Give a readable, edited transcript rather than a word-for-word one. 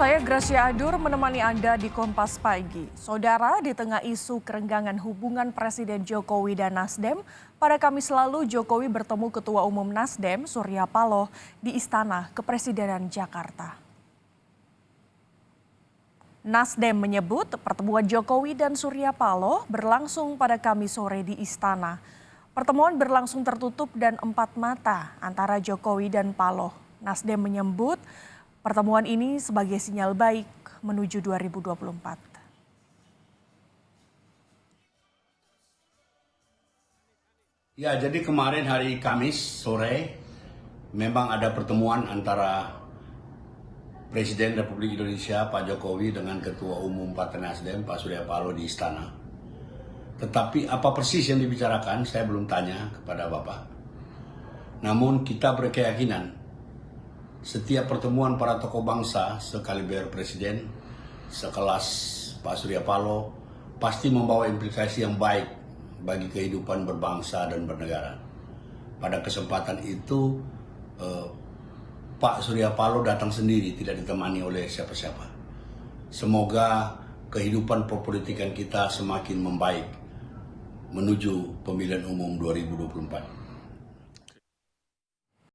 Saya Gracia Adur menemani Anda di Kompas Pagi. Saudara, di tengah isu kerenggangan hubungan Presiden Jokowi dan Nasdem, pada Kamis lalu Jokowi bertemu Ketua Umum Nasdem Surya Paloh di Istana Kepresidenan Jakarta. Nasdem menyebut pertemuan Jokowi dan Surya Paloh berlangsung pada Kamis sore di Istana. Pertemuan berlangsung tertutup dan empat mata antara Jokowi dan Paloh. Nasdem menyebut pertemuan ini sebagai sinyal baik menuju 2024. Ya, jadi kemarin hari Kamis sore memang ada pertemuan antara Presiden Republik Indonesia Pak Jokowi dengan Ketua Umum Partai Nasdem Pak Surya Paloh di Istana. Tetapi apa persis yang dibicarakan saya belum tanya kepada Bapak. Namun kita berkeyakinan setiap pertemuan para tokoh bangsa sekaliber Presiden sekelas Pak Surya Paloh pasti membawa implikasi yang baik bagi kehidupan berbangsa dan bernegara. Pada kesempatan itu Pak Surya Paloh datang sendiri, tidak ditemani oleh siapa-siapa. Semoga kehidupan perpolitikan kita semakin membaik menuju pemilihan umum 2024.